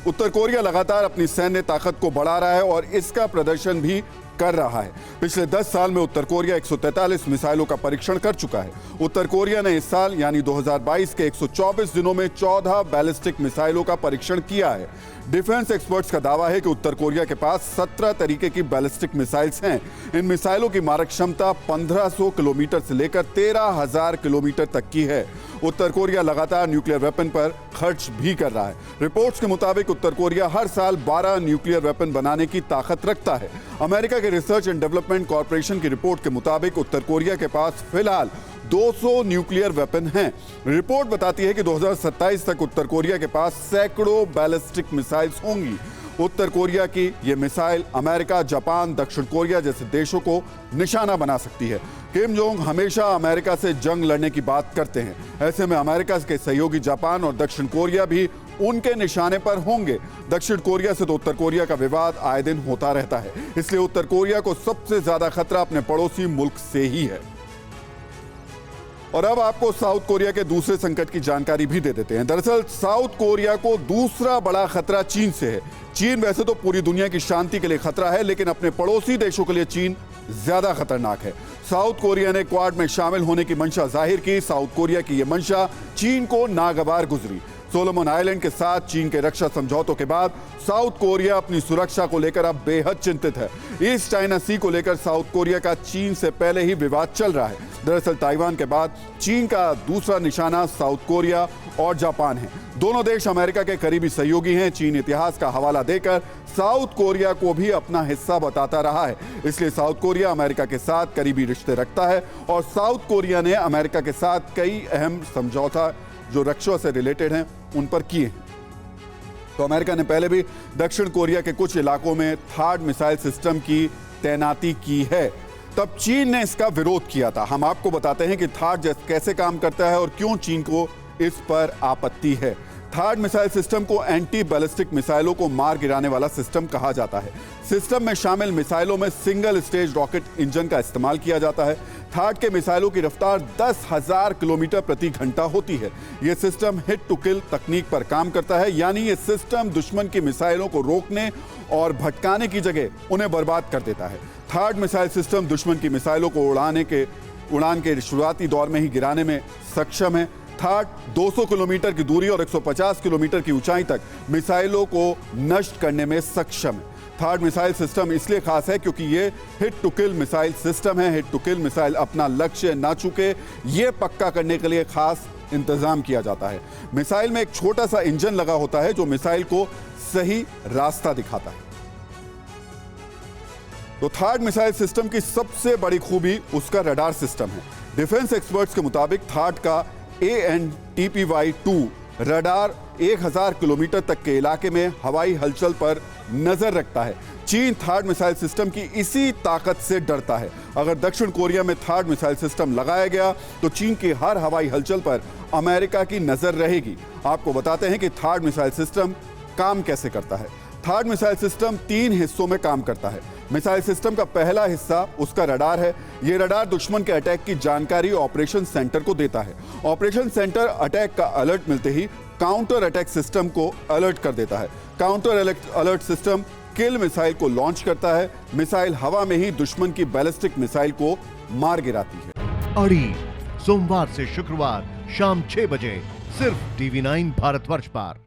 उत्तर Korea लगातार अपनी सैन्य ताकत को बढ़ा रहा है और इसका प्रदर्शन भी कर रहा है। पिछले 10 साल में उत्तर कोरिया 143 मिसाइलों का परीक्षण कर चुका है। उत्तर कोरिया ने इस साल यानी 2022 के 124 दिनों में 14 बैलिस्टिक मिसाइलों का परीक्षण किया है। डिफेंस एक्सपर्ट्स का दावा है कि उत्तर कोरिया के पास 17 तरीके की बैलिस्टिक मिसाइल्स हैं। इन मिसाइलों की मारक क्षमता 1500 किलोमीटर से लेकर 13,000 किलोमीटर तक की है। उत्तर कोरिया लगातार न्यूक्लियर वेपन पर खर्च भी कर रहा है। रिपोर्ट्स के मुताबिक उत्तर कोरिया हर साल 12 न्यूक्लियर वेपन बनाने की ताकत रखता है। अमेरिका के रिसर्च एंड डेवलपमेंट कॉर्पोरेशन की रिपोर्ट के मुताबिक उत्तर कोरिया के पास फिलहाल 200 न्यूक्लियर वेपन हैं। रिपोर्ट बताती है कि 2027 तक उत्तर कोरिया के पास सैकड़ों बैलिस्टिक मिसाइल्स होंगी। उत्तर कोरिया की ये मिसाइल अमेरिका, जापान, दक्षिण कोरिया जैसे देशों को निशाना बना सकती है। किम जोंग हमेशा अमेरिका से जंग लड़ने की बात करते हैं। ऐसे में अमेरिका के सहयोगी जापान और दक्षिण कोरिया भी उनके निशाने पर होंगे। दक्षिण कोरिया से तो उत्तर कोरिया का विवाद आए दिन होता रहता है, इसलिए उत्तर कोरिया को सबसे ज्यादा खतरा अपने पड़ोसी मुल्क से ही है। और अब आपको साउथ कोरिया के दूसरे संकट की जानकारी भी दे देते हैं। दरअसल साउथ कोरिया को दूसरा बड़ा खतरा चीन से है। चीन वैसे तो पूरी दुनिया की शांति के लिए खतरा है, लेकिन अपने पड़ोसी देशों के लिए चीन ज्यादा खतरनाक है। साउथ कोरिया ने क्वाड में शामिल होने की मंशा जाहिर की। साउथ कोरिया की यह मंशा चीन को नागवार गुजरी। सोलोमन आइलैंड के साथ चीन के रक्षा समझौतों के बाद साउथ कोरिया अपनी सुरक्षा को लेकर अब बेहद चिंतित है। ईस्ट चाइना सी को लेकर साउथ कोरिया का चीन से पहले ही विवाद चल रहा है। दरअसल ताइवान के बाद चीन का दूसरा निशाना साउथ कोरिया और जापान है। दोनों देश अमेरिका के करीबी सहयोगी हैं। चीन इतिहास का हवाला देकर साउथ कोरिया को भी अपना हिस्सा बताता रहा है, इसलिए साउथ कोरिया अमेरिका के साथ करीबी रिश्ते रखता है और साउथ कोरिया ने अमेरिका के साथ कई अहम समझौता जो रक्षा से रिलेटेड हैं उन पर किए हैं। तो अमेरिका ने पहले भी दक्षिण कोरिया के कुछ इलाकों में थार्ड मिसाइल सिस्टम की तैनाती की है। तब चीन ने इसका विरोध किया था। हम आपको बताते हैं कि थार्ड कैसे काम करता है और क्यों चीन को इस पर आपत्ति है। थार्ड मिसाइल सिस्टम को एंटी बैलिस्टिक मिसाइलों को मार गिराने वाला सिस्टम कहा जाता है। सिस्टम में शामिल मिसाइलों में सिंगल स्टेज रॉकेट इंजन का इस्तेमाल किया जाता है। थार्ड के मिसाइलों की रफ्तार 10,000 किलोमीटर प्रति घंटा होती है। यह सिस्टम हिट टू किल तकनीक पर काम करता है, यानी यह सिस्टम दुश्मन की मिसाइलों को रोकने और भटकाने की जगह उन्हें बर्बाद कर देता है। थार्ड मिसाइल सिस्टम दुश्मन की मिसाइलों को उड़ान के शुरुआती दौर में ही गिराने में सक्षम है। थार्ड 200 किलोमीटर की दूरी और 150 किलोमीटर की ऊंचाई तक मिसाइलों को नष्ट करने में सक्षम है। थार्ड मिसाइल सिस्टम इसलिए खास है क्योंकि ये hit to kill missile system है। हिट टू किल मिसाइल अपना लक्ष्य ना चूके, ये पक्का करने के लिए खास इंतजाम किया जाता है। मिसाइल में एक छोटा सा इंजन लगा होता है जो मिसाइल को सही रास्ता दिखाता है। तो थार्ड मिसाइल सिस्टम की सबसे बड़ी खूबी उसका रडार सिस्टम है। डिफेंस एक्सपर्ट्स के मुताबिक थार्ड का ANTPY-2 रडार 1000 किलोमीटर तक के इलाके में हवाई हलचल पर नजर रखता है। चीन थार्ड मिसाइल सिस्टम की इसी ताकत से डरता है। अगर दक्षिण कोरिया में थार्ड मिसाइल सिस्टम लगाया गया तो चीन की हर हवाई हलचल पर अमेरिका की नजर रहेगी। आपको बताते हैं कि थार्ड मिसाइल सिस्टम काम कैसे करता है। थार्ड मिसाइल सिस्टम 3 हिस्सों में काम करता है। मिसाइल सिस्टम का पहला हिस्सा उसका रडार है। यह रडार दुश्मन के अटैक की जानकारी ऑपरेशन सेंटर को देता है। ऑपरेशन सेंटर अटैक का अलर्ट मिलते ही काउंटर अटैक सिस्टम को अलर्ट कर देता है। काउंटर अलर्ट सिस्टम किल मिसाइल को लॉन्च करता है। मिसाइल हवा में ही दुश्मन की बैलिस्टिक मिसाइल को मार गिराती है। अड़ी सोमवार से शुक्रवार शाम 6 बजे सिर्फ TV9 भारतवर्ष पर।